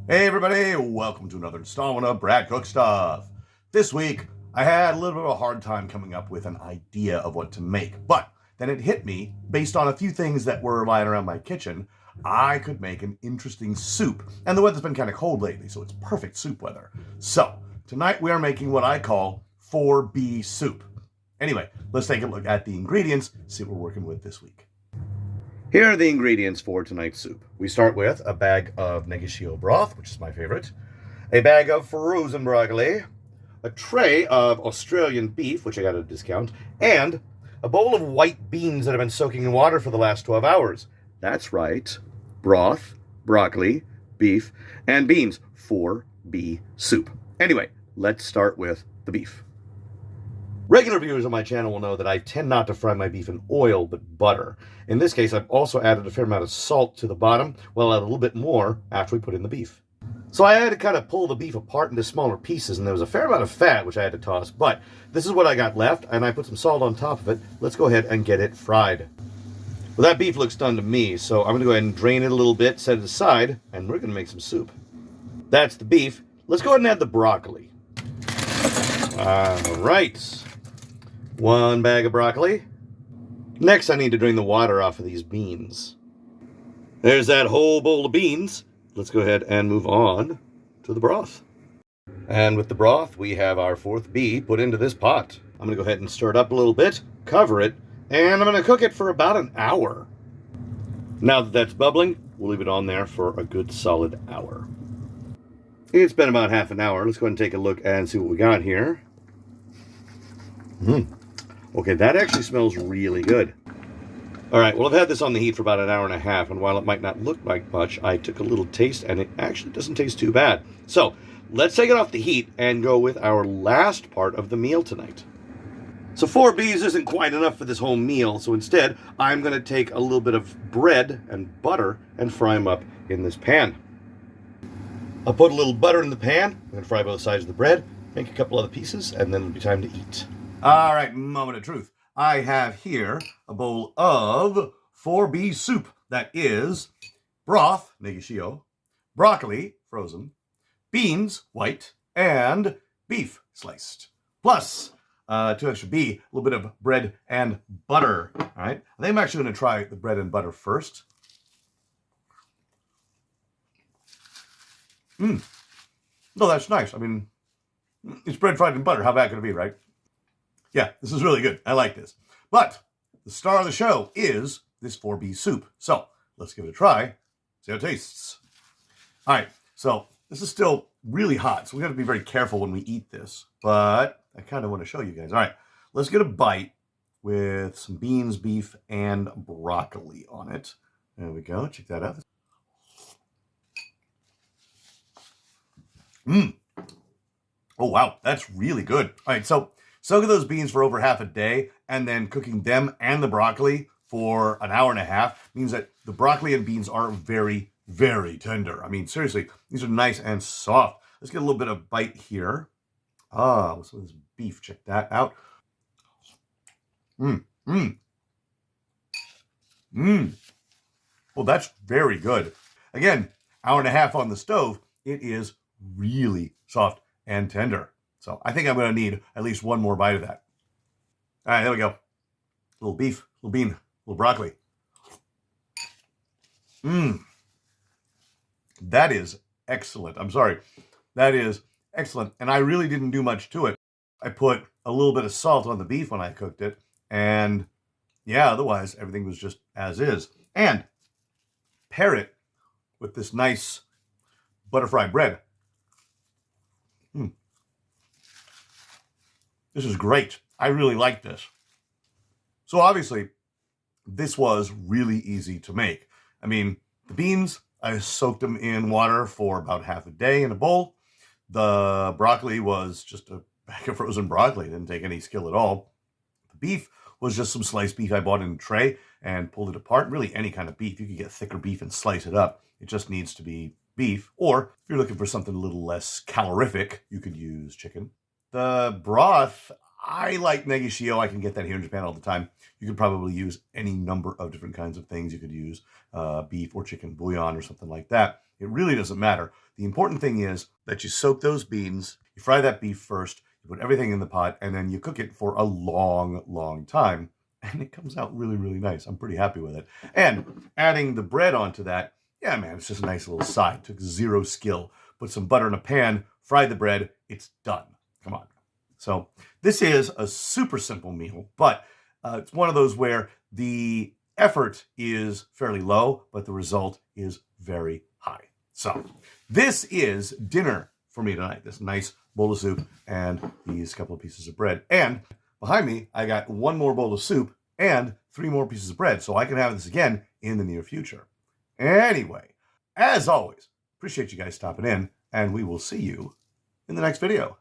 Hey everybody, welcome to another installment of Brad Cook Stuff. This week, I had a little bit of a hard time coming up with an idea of what to make, but then it hit me, based on a few things that were lying around my kitchen, I could make an interesting soup. And the weather's been kind of cold lately, so it's perfect soup weather. So, tonight we are making what I call 4B soup. Anyway, let's take a look at the ingredients, see what we're working with this week. Here are the ingredients for tonight's soup. We start with a bag of negashio broth, which is my favorite, a bag of frozen broccoli, a tray of Australian beef, which I got at a discount, and a bowl of white beans that have been soaking in water for the last 12 hours. That's right, broth, broccoli, beef, and beans. 4B soup. Anyway, let's start with the beef. Regular viewers on my channel will know that I tend not to fry my beef in oil, but butter. In this case, I've also added a fair amount of salt to the bottom. Well, I'll add a little bit more after we put in the beef. So I had to kind of pull the beef apart into smaller pieces, and there was a fair amount of fat, which I had to toss. But this is what I got left, and I put some salt on top of it. Let's go ahead and get it fried. Well, that beef looks done to me, so I'm going to go ahead and drain it a little bit, set it aside, and we're going to make some soup. That's the beef. Let's go ahead and add the broccoli. All right. 1 bag of broccoli. Next, I need to drain the water off of these beans. There's that whole bowl of beans. Let's go ahead and move on to the broth. And with the broth, we have our 4B put into this pot. I'm going to go ahead and stir it up a little bit, cover it, and I'm going to cook it for about an hour. Now that that's bubbling, we'll leave it on there for a good solid hour. It's been about half an hour. Let's go ahead and take a look and see what we got here. Okay, that actually smells really good. All right, well, I've had this on the heat for about an hour and a half, and while it might not look like much, I took a little taste, and it actually doesn't taste too bad. So let's take it off the heat and go with our last part of the meal tonight. So 4Bs isn't quite enough for this whole meal, so instead, I'm going to take a little bit of bread and butter and fry them up in this pan. I'll put a little butter in the pan. I'm going to fry both sides of the bread, make a couple other pieces, and then it'll be time to eat. All right, moment of truth. I have here a bowl of 4B soup. That is broth, negashio, broccoli, frozen, beans, white, and beef, sliced. Plus, 2 extra B, a little bit of bread and butter. All right, I think I'm actually going to try the bread and butter first. No, that's nice. I mean, it's bread fried in butter. How bad could it be, right? Yeah, this is really good. I like this. But the star of the show is this 4B soup. So let's give it a try, see how it tastes. All right, so this is still really hot, so we got to be very careful when we eat this. But I kind of want to show you guys. All right, let's get a bite with some beans, beef, and broccoli on it. There we go. Check that out. Oh, wow. That's really good. All right, so soaking those beans for over half a day and then cooking them and the broccoli for an hour and a half means that the broccoli and beans are very, very tender. I mean, seriously, these are nice and soft. Let's get a little bit of bite here. Ah, so this beef, check that out. Well, that's very good. Again, hour and a half on the stove. It is really soft and tender. So I think I'm going to need at least one more bite of that. All right, there we go. A little beef, a little bean, a little broccoli. That is excellent. I'm sorry. That is excellent. And I really didn't do much to it. I put a little bit of salt on the beef when I cooked it. And yeah, otherwise everything was just as is. And pair it with this nice butter fried bread. This is great. I really like this. So obviously, this was really easy to make. I mean, the beans, I soaked them in water for about half a day in a bowl. The broccoli was just a bag of frozen broccoli. It didn't take any skill at all. The beef was just some sliced beef I bought in a tray and pulled it apart. Really, any kind of beef. You could get thicker beef and slice it up. It just needs to be beef. Or if you're looking for something a little less calorific, you could use chicken. The broth, I like negashio. I can get that here in Japan all the time. You could probably use any number of different kinds of things. You could use beef or chicken bouillon or something like that. It really doesn't matter. The important thing is that you soak those beans, you fry that beef first, you put everything in the pot, and then you cook it for a long, long time. And it comes out really, really nice. I'm pretty happy with it. And adding the bread onto that, yeah, man, it's just a nice little side. Took zero skill. Put some butter in a pan, fry the bread, it's done. Come on. So this is a super simple meal, but it's one of those where the effort is fairly low, but the result is very high. So this is dinner for me tonight. This nice bowl of soup and these couple of pieces of bread. And behind me, I got one more bowl of soup and 3 more pieces of bread, so I can have this again in the near future. Anyway, as always, appreciate you guys stopping in, and we will see you in the next video.